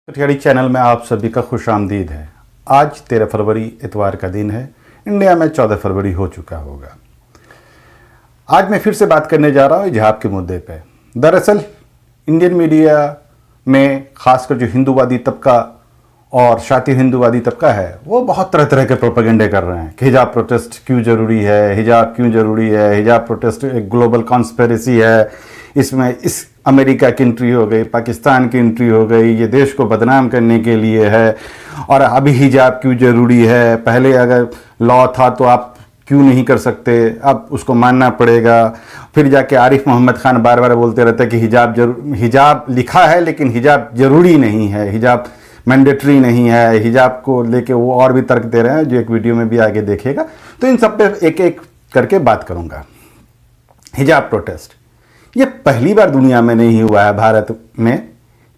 कटियाड़ी channel में आप सभी का खुश आमदीद है। आज 13 फरवरी इतवार का दिन है। इंडिया में 14 फरवरी हो चुका होगा। आज मैं फिर से बात करने जा रहा हूँ हिजाब के मुद्दे पे। दरअसल इंडियन मीडिया में खासकर जो हिंदूवादी तबका और शातिर हिंदूवादी तबका है वो बहुत तरह तरह के प्रोपेगेंडे कर रहे हैं कि हिजाब प्रोटेस्ट क्यों ज़रूरी है, हिजाब क्यों ज़रूरी है, हिजाब प्रोटेस्ट एक ग्लोबल कॉन्स्पिरेसी है, इसमें इस अमेरिका की एंट्री हो गई, पाकिस्तान की एंट्री हो गई, ये देश को बदनाम करने के लिए है, और अभी हिजाब क्यों ज़रूरी है, पहले अगर लॉ था तो आप क्यों नहीं कर सकते, अब उसको मानना पड़ेगा। फिर जाके आरिफ मोहम्मद खान बार बार बोलते रहते हैं कि हिजाब लिखा है लेकिन हिजाब ज़रूरी नहीं है, हिजाब मैंडेटरी नहीं है, हिजाब को लेके वो और भी तर्क दे रहे हैं जो एक वीडियो में भी आगे देखेगा। तो इन सब पे एक एक करके बात करूँगा। हिजाब प्रोटेस्ट ये पहली बार दुनिया में नहीं हुआ है भारत में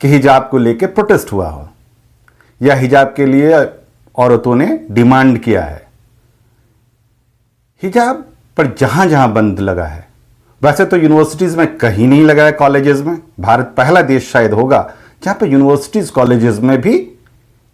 कि हिजाब को लेके प्रोटेस्ट हुआ हो या हिजाब के लिए औरतों ने डिमांड किया है। हिजाब पर जहां जहां बंद लगा है, वैसे तो यूनिवर्सिटीज़ में कहीं नहीं लगा है, कॉलेजेस में भारत पहला देश शायद होगा जहां पर यूनिवर्सिटीज़ कॉलेजेस में भी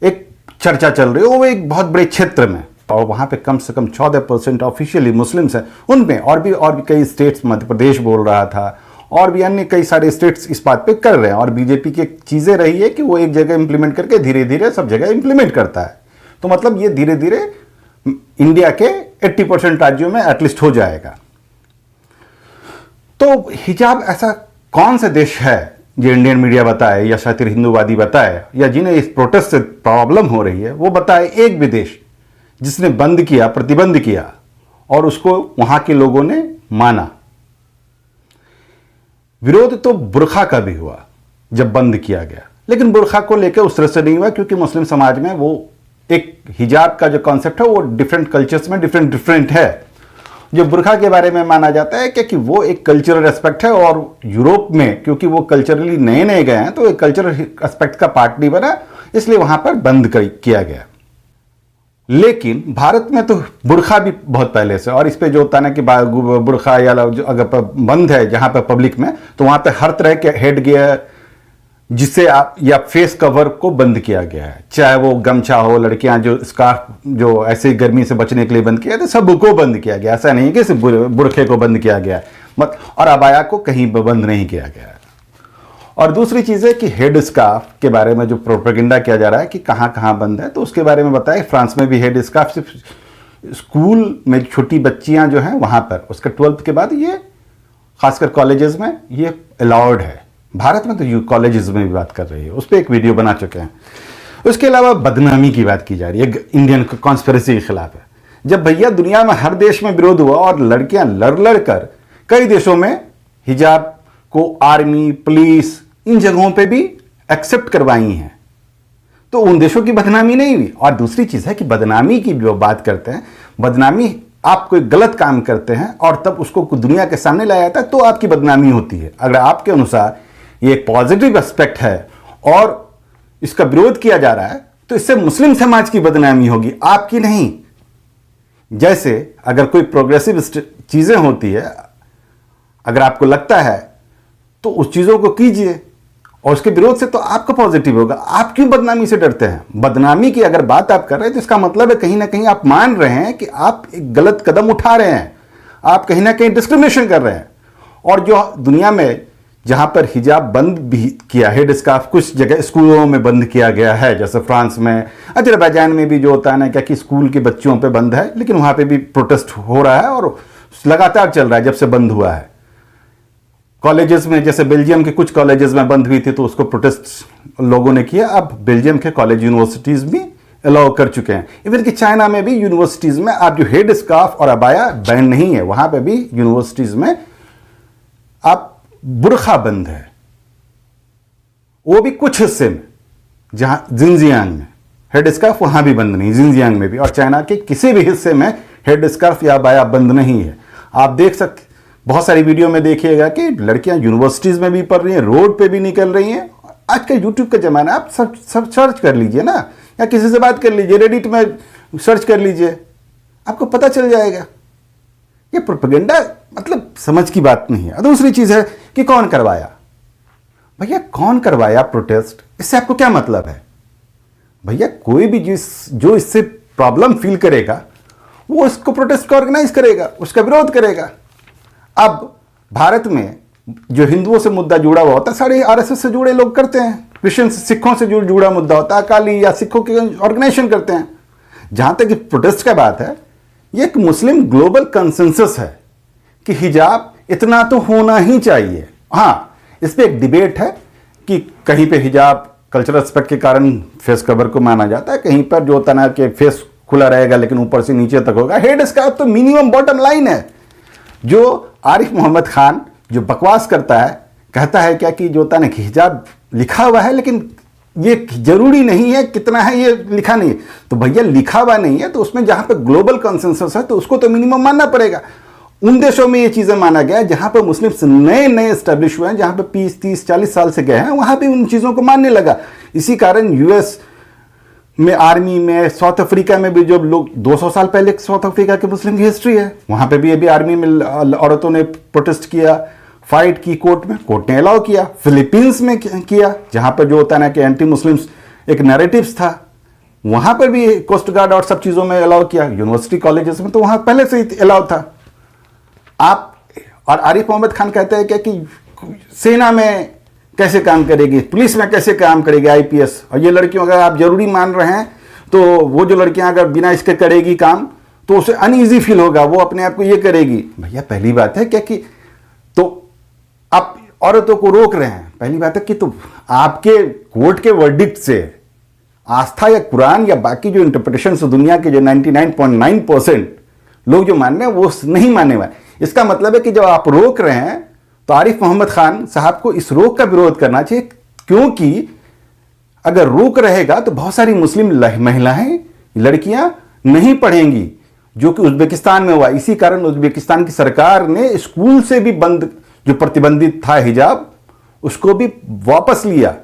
एक चर्चा चल रही है, वो एक बहुत बड़े क्षेत्र में, और वहाँ पे कम से कम 14% ऑफिशियली मुस्लिम्स हैं। उनमें और भी कई स्टेट्स, मध्य प्रदेश बोल रहा था, और भी अन्य कई सारे स्टेट्स इस बात पे कर रहे हैं। और बीजेपी की चीज़ें रही है कि वो एक जगह इंप्लीमेंट करके धीरे धीरे सब जगह इंप्लीमेंट करता है। तो मतलब ये धीरे धीरे इंडिया के 80% राज्यों में एटलीस्ट हो जाएगा। तो हिजाब ऐसा कौन सा देश है जो इंडियन मीडिया बताए या शातिर हिंदूवादी बताए या जिन्हें इस प्रोटेस्ट से प्रॉब्लम हो रही है वो बताए एक भी देश जिसने बंद किया, प्रतिबंध किया और उसको वहां के लोगों ने माना। विरोध तो बुर्खा का भी हुआ जब बंद किया गया, लेकिन बुर्खा को लेकर उस तरह से नहीं हुआ क्योंकि मुस्लिम समाज में वो एक हिजाब का जो कॉन्सेप्ट है वो डिफरेंट कल्चर्स में डिफरेंट है। जो बुर्खा के बारे में माना जाता है कि वो एक कल्चरल एस्पेक्ट है, और यूरोप में क्योंकि वो कल्चरली नए नए गए हैं तो एक कल्चरल एस्पेक्ट का पार्ट नहीं बना, इसलिए वहां पर बंद किया गया। लेकिन भारत में तो बुर्खा भी बहुत पहले से, और इस पे जो होता है ना कि बुर्खा या अगर बंद है जहां पर पब्लिक में, तो वहां पे हर तरह के हेड गियर जिससे आप या फेस कवर को बंद किया गया है, चाहे वो गमछा हो, लड़कियां जो स्कार्फ जो ऐसे गर्मी से बचने के लिए बंद किया, तो सबको बंद किया गया। ऐसा नहीं है कि सिर्फ बुर्खे को बंद किया गया मत, और अबाया को कहीं बंद नहीं किया गया। और दूसरी चीज़ है कि हेड स्कार्फ के बारे में जो प्रोपेगेंडा किया जा रहा है कि कहाँ कहाँ बंद है, तो उसके बारे में बताया। फ्रांस में भी हेड स्कार्फ सिर्फ स्कूल में छोटी बच्चियाँ जो हैं वहाँ पर, उसके 12th के बाद ये खासकर कॉलेजेस में ये अलाउड है। भारत में तो कॉलेजेस में भी बात कर रही है, उस पर एक वीडियो बना चुके हैं। उसके अलावा बदनामी की बात की जा रही है, इंडियन कॉन्स्पिरेसी के खिलाफ है। जब भैया दुनिया में हर देश में विरोध हुआ और लड़कियां लड़ कर कई देशों में हिजाब को आर्मी, पुलिस इन जगहों पे भी एक्सेप्ट करवाई हैं, तो उन देशों की बदनामी नहीं हुई। और दूसरी चीज़ है कि बदनामी की जो बात करते हैं, बदनामी आप कोई गलत काम करते हैं और तब उसको दुनिया के सामने लाया जाता है तो आपकी बदनामी होती है। अगर आपके अनुसार ये एक पॉजिटिव एस्पेक्ट है और इसका विरोध किया जा रहा है तो इससे मुस्लिम समाज की बदनामी होगी, आपकी नहीं। जैसे अगर कोई प्रोग्रेसिव चीज़ें होती है, अगर आपको लगता है तो उस चीज़ों को कीजिए, और उसके विरोध से तो आपका पॉजिटिव होगा। आप क्यों बदनामी से डरते हैं? बदनामी की अगर बात आप कर रहे हैं तो इसका मतलब है कहीं ना कहीं आप मान रहे हैं कि आप एक गलत कदम उठा रहे हैं, आप कहीं ना कहीं डिस्क्रिमिनेशन कर रहे हैं। और जो दुनिया में जहां पर हिजाब बंद भी किया, हेड स्कार्फ कुछ जगह स्कूलों में बंद किया गया है, जैसे फ्रांस में, अजरबैजान में भी जो होता है ना क्या कि स्कूल के बच्चों पे बंद है, लेकिन वहां पे भी प्रोटेस्ट हो रहा है और लगातार चल रहा है जब से बंद हुआ है। कॉलेजेस में, जैसे बेल्जियम के कुछ कॉलेजेस में बंद हुई थी तो उसको प्रोटेस्ट लोगों ने किया, अब बेल्जियम के कॉलेज यूनिवर्सिटीज़ भी अलाउ कर चुके हैं। इवन कि चाइना में भी यूनिवर्सिटीज़ में आप जो हेड स्कार्फ और अबाया बैन नहीं है, वहाँ पे भी यूनिवर्सिटीज़ में आप बुर्खा बंद है, वो भी कुछ हिस्से में, जहाँ जिनजियांग में हेड स्कार्फ वहाँ भी बंद नहीं, जिनजियांग में भी, और चाइना के किसी भी हिस्से में हेड स्कार्फ या अबाया बंद नहीं है। आप देख सकते, बहुत सारी वीडियो में देखिएगा कि लड़कियां यूनिवर्सिटीज़ में भी पढ़ रही हैं, रोड पे भी निकल रही हैं। आज का यूट्यूब का ज़माना, आप सब सर्च कर लीजिए ना, या किसी से बात कर लीजिए, रेडिट में सर्च कर लीजिए, आपको पता चल जाएगा। ये प्रोपेगेंडा मतलब समझ की बात नहीं है। दूसरी चीज़ है कि कौन करवाया। भैया कौन करवाया प्रोटेस्ट, इससे आपको क्या मतलब है? भैया कोई भी जो इससे प्रॉब्लम फील करेगा वो इसको प्रोटेस्ट को ऑर्गेनाइज करेगा, उसका विरोध करेगा। अब भारत में जो हिंदुओं से मुद्दा जुड़ा हुआ होता है, सारे आरएसएस से जुड़े लोग करते हैं, क्रिश्चियन सिखों से जुड़ा मुद्दा होता है, अकाली या सिखों के ऑर्गेनाइजेशन करते हैं। जहां तक कि प्रोटेस्ट का बात है, ये एक मुस्लिम ग्लोबल कंसेंसस है कि हिजाब इतना तो होना ही चाहिए। हाँ, इस पर एक डिबेट है कि कहीं पे हिजाब कल्चरल एस्पेक्ट के कारण फेस कवर को माना जाता है, कहीं पर जो होता ना कि फेस खुला रहेगा लेकिन ऊपर से नीचे तक होगा। हेड स्कार्फ तो मिनिमम बॉटम लाइन है। जो आरिफ मोहम्मद खान जो बकवास करता है, कहता है क्या कि जो होता ना कि हिजाब लिखा हुआ है लेकिन ये जरूरी नहीं है, कितना है ये लिखा नहीं है। तो भैया लिखा हुआ नहीं है तो उसमें जहां पे ग्लोबल कंसेंसस है तो उसको तो मिनिमम मानना पड़ेगा। उन देशों में ये चीजें माना गया जहां पर मुस्लिम्स नए नए स्टैब्लिश हुए हैं, जहां पे 20, 30, 40 साल से गए हैं, वहां पे उन चीजों को मानने लगा। इसी कारण यूएस में आर्मी में, साउथ अफ्रीका में भी जो लोग 200 साल पहले साउथ अफ्रीका के मुस्लिम की हिस्ट्री है, वहां पे भी अभी आर्मी में औरतों ने प्रोटेस्ट किया, फाइट की कोर्ट में, कोर्ट ने अलाउ किया। फिलीपींस में किया जहां पर जो होता है ना कि एंटी मुस्लिम्स एक नैरेटिव्स था, वहां पर भी कोस्ट गार्ड और सब चीजों में अलाउ किया। यूनिवर्सिटी कॉलेजेस में तो वहां पहले से ही अलाउ था। आप और आरिफ मोहम्मद खान कहते हैं क्या कि सेना में कैसे काम करेगी, पुलिस में कैसे काम करेगी आईपीएस, और ये लड़कियों अगर आप जरूरी मान रहे हैं तो वो जो लड़कियां अगर बिना इसके करेगी काम तो उसे अनईजी फील होगा, वो अपने आप को ये करेगी। भैया पहली बात है क्या कि तो आप औरतों को रोक रहे हैं, पहली बात है कि तो आपके कोर्ट के वर्डिक्ट से आस्था या कुरान या बाकी जो इंटरप्रिटेशन दुनिया के जो 99.9% लोग जो मान रहे हैं वो नहीं मानने वाले। इसका मतलब है कि जब आप रोक रहे हैं तो आरिफ मोहम्मद खान साहब को इस रोक का विरोध करना चाहिए, क्योंकि अगर रोक रहेगा तो बहुत सारी मुस्लिम महिलाएं, लड़कियां नहीं पढ़ेंगी, जो कि उज्बेकिस्तान में हुआ। इसी कारण उज्बेकिस्तान की सरकार ने स्कूल से भी बंद, जो प्रतिबंधित था हिजाब, उसको भी वापस लिया।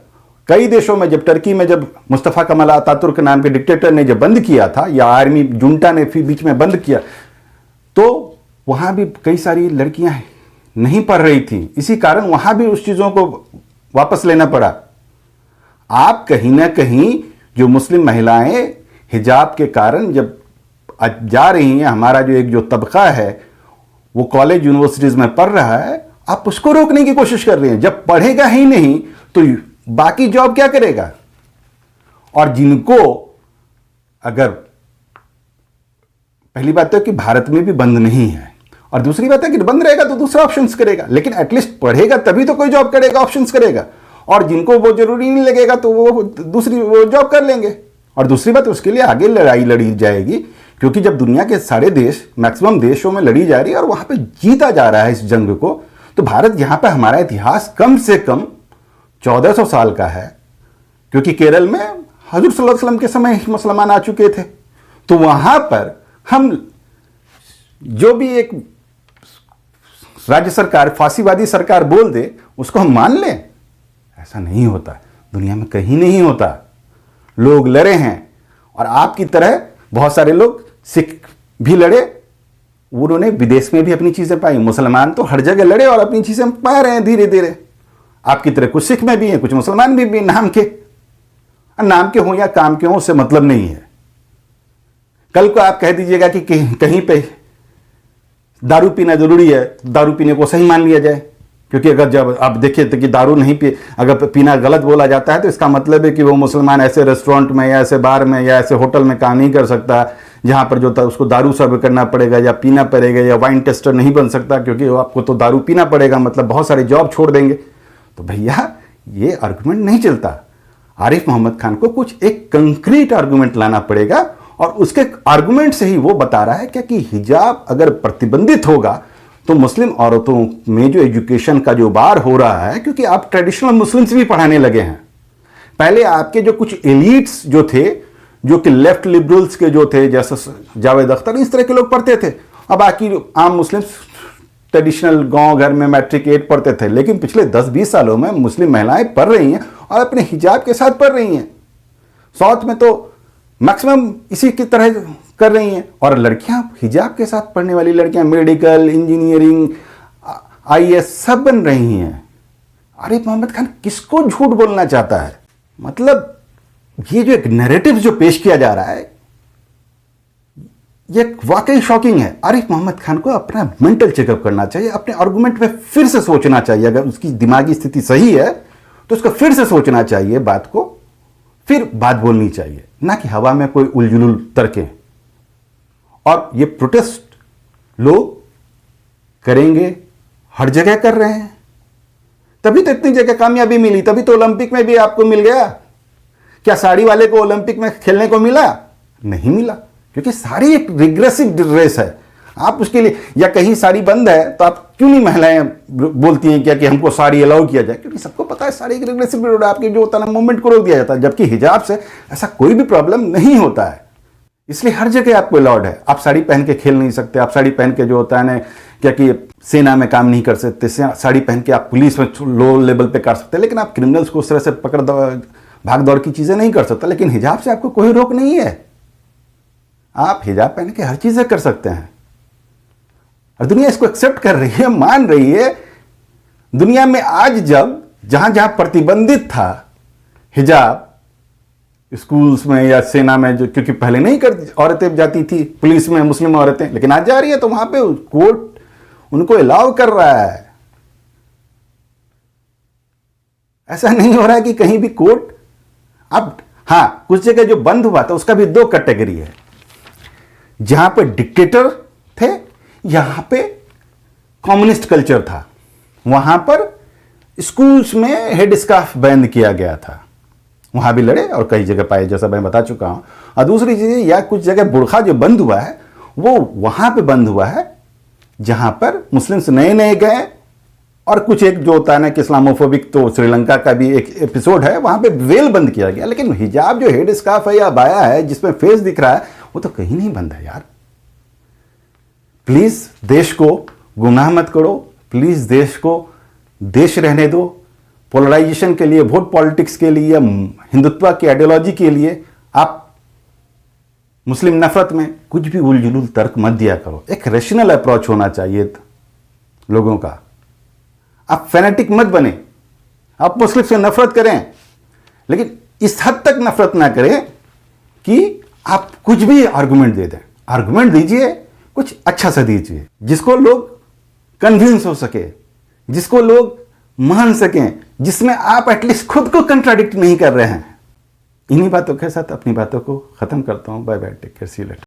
कई देशों में, जब टर्की में जब मुस्तफा कमाल अतातुर्क नाम के डिक्टेटर ने जब बंद किया था, या आर्मी जुंटा ने फिर बीच में बंद किया, तो वहां भी कई सारी लड़कियां नहीं पढ़ रही थी। इसी कारण वहां भी उस चीजों को वापस लेना पड़ा। आप कहीं ना कहीं जो मुस्लिम महिलाएं हिजाब के कारण जब जा रही हैं, हमारा जो एक जो तबका है वो कॉलेज यूनिवर्सिटीज में पढ़ रहा है, आप उसको रोकने की कोशिश कर रहे हैं। जब पढ़ेगा ही नहीं तो बाकी जॉब क्या करेगा? और जिनको अगर, पहली बात तो कि भारत में भी बंद नहीं है, और दूसरी बात है कि बंद रहेगा तो दूसरा ऑप्शंस करेगा, लेकिन एटलीस्ट पढ़ेगा तभी तो कोई जॉब करेगा, ऑप्शंस करेगा। और जिनको वो जरूरी नहीं लगेगा तो वो दूसरी जॉब कर लेंगे। और दूसरी बात, उसके लिए आगे लड़ाई लड़ी जाएगी, क्योंकि जब दुनिया के सारे देश, मैक्सिमम देशों में लड़ी जा रही है और वहां पे जीता जा रहा है इस जंग को, तो भारत यहां पे हमारा इतिहास कम से कम 1400 साल का है, क्योंकि केरल में हजूर सल्लल्लाहु अलैहि वसल्लम के समय मुसलमान आ चुके थे। तो वहां पर हम जो भी एक राज्य सरकार, फांसीवादी सरकार बोल दे, उसको हम मान लें, ऐसा नहीं होता। दुनिया में कहीं नहीं होता। लोग लड़े हैं, और आपकी तरह बहुत सारे लोग, सिख भी लड़े, उन्होंने विदेश में भी अपनी चीजें पाई। मुसलमान तो हर जगह लड़े और अपनी चीजें पा रहे हैं धीरे धीरे। आपकी तरह कुछ सिख में भी हैं, कुछ मुसलमान भी नाम के, नाम के हों या काम के हों, उससे मतलब नहीं है। कल को आप कह दीजिएगा कि कहीं पे दारू पीना जरूरी है, दारू पीने को सही मान लिया जाए, क्योंकि अगर जब आप देखिए तो कि दारू नहीं पी, अगर पीना गलत बोला जाता है तो इसका मतलब है कि वो मुसलमान ऐसे रेस्टोरेंट में या ऐसे बार में या ऐसे होटल में काम नहीं कर सकता जहां पर जो उसको दारू सर्व करना पड़ेगा या पीना पड़ेगा, या वाइन टेस्टर नहीं बन सकता क्योंकि आपको तो दारू पीना पड़ेगा, मतलब बहुत सारे जॉब छोड़ देंगे। तो भैया ये आर्गुमेंट नहीं चलता। आरिफ मोहम्मद खान को कुछ एक कंक्रीट आर्गुमेंट लाना पड़ेगा, और उसके आर्गुमेंट से ही वो बता रहा है कि हिजाब अगर प्रतिबंधित होगा तो मुस्लिम औरतों में जो एजुकेशन का जो बार हो रहा है, क्योंकि आप ट्रेडिशनल मुस्लिम्स भी पढ़ाने लगे हैं। पहले आपके जो कुछ एलिट्स जो थे, जो कि लेफ्ट लिबरल्स के जो थे, जैसे जावेद अख्तर, इस तरह के लोग पढ़ते थे। अब बाकी आम मुस्लिम्स ट्रेडिशनल गांव घर में मैट्रिक 8 पढ़ते थे, लेकिन पिछले 10-20 सालों में मुस्लिम महिलाएं पढ़ रही हैं और अपने हिजाब के साथ पढ़ रही हैं। साउथ में तो मैक्सिमम इसी की तरह कर रही हैं। और लड़कियां हिजाब के साथ पढ़ने वाली लड़कियां मेडिकल, इंजीनियरिंग, आईएएस सब बन रही हैं। आरिफ मोहम्मद खान किसको झूठ बोलना चाहता है? मतलब ये जो एक नैरेटिव जो पेश किया जा रहा है, ये वाकई शॉकिंग है। आरिफ मोहम्मद खान को अपना मेंटल चेकअप करना चाहिए, अपने आर्गुमेंट पे फिर से सोचना चाहिए। अगर उसकी दिमागी स्थिति सही है तो उसको फिर से सोचना चाहिए बात को, फिर बात बोलनी चाहिए, ना कि हवा में कोई उलझुल तर्कें। और ये प्रोटेस्ट लोग करेंगे, हर जगह कर रहे हैं, तभी तो इतनी जगह कामयाबी मिली, तभी तो ओलंपिक में भी आपको मिल गया। क्या साड़ी वाले को ओलंपिक में खेलने को मिला? नहीं मिला, क्योंकि साड़ी एक रिग्रेसिव रेस है। आप उसके लिए, या कहीं साड़ी बंद है तो आप क्यों नहीं महिलाएं बोलती हैं क्या कि हमको साड़ी अलाउ किया जाए? क्योंकि सबको पता है साड़ी एक रिग्रेसिव रोड है, आपके जो होता है ना मूवमेंट को रोक दिया जाता है। जबकि हिजाब से ऐसा कोई भी प्रॉब्लम नहीं होता है, इसलिए हर जगह आपको अलाउड है। आप साड़ी पहन के खेल नहीं सकते, आप साड़ी पहन के जो होता है ना क्या कि सेना में काम नहीं कर सकते, साड़ी पहन के आप पुलिस में लो लेवल पे कर सकते, लेकिन आप क्रिमिनल्स को उस तरह से पकड़ भाग दौड़ की चीज़ें नहीं कर सकते। लेकिन हिजाब से आपको कोई रोक नहीं है, आप हिजाब पहन के हर चीज़ें कर सकते हैं। और दुनिया इसको एक्सेप्ट कर रही है, मान रही है। दुनिया में आज जब जहां जहां प्रतिबंधित था हिजाब, स्कूल्स में या सेना में, जो क्योंकि पहले नहीं कर औरतें जाती थी पुलिस में, मुस्लिम औरतें, लेकिन आज जा रही है, तो वहां पे कोर्ट उनको अलाउ कर रहा है। ऐसा नहीं हो रहा है कि कहीं भी कोर्ट, अब हां कुछ जगह जो बंद हुआ था उसका भी दो कैटेगरी है, जहां पे डिक्टेटर थे, यहां पे कम्युनिस्ट कल्चर था, वहां पर स्कूल्स में हेड स्कार्फ बैन किया गया था, वहां भी लड़े और कई जगह पाए, जैसा मैं बता चुका हूं। और दूसरी चीज, या कुछ जगह बुर्खा जो बंद हुआ है वो वहां पे बंद हुआ है जहां पर मुस्लिम्स नए नए गए, और कुछ एक जो होता है ना कि इस्लामोफोबिक, तो श्रीलंका का भी एक एपिसोड है, वहां पे वेल बंद किया गया। लेकिन हिजाब जो हेड स्कार्फ है या बाया है जिसमें फेस दिख रहा है, वो तो कहीं नहीं बंद है यार। प्लीज देश को गुमराह मत करो, प्लीज देश को देश रहने दो। पोलराइजेशन के लिए, वोट पॉलिटिक्स के लिए, हिंदुत्व की आइडियोलॉजी के लिए आप मुस्लिम नफरत में कुछ भी उलझुल तर्क मत दिया करो। एक रेशनल अप्रोच होना चाहिए लोगों का। आप फैनेटिक मत बने, आप मुस्लिम से नफरत करें, लेकिन इस हद तक नफरत ना करें कि आप कुछ भी आर्गुमेंट दे दें। आर्गुमेंट दीजिए, कुछ अच्छा सा दीजिए जिसको लोग कन्विंस हो सके, जिसको लोग मान सकें, जिसमें आप एटलीस्ट खुद को कंट्राडिक्ट नहीं कर रहे हैं। इन्हीं बातों के साथ अपनी बातों को खत्म करता हूं। Bye bye, take care, see you letter.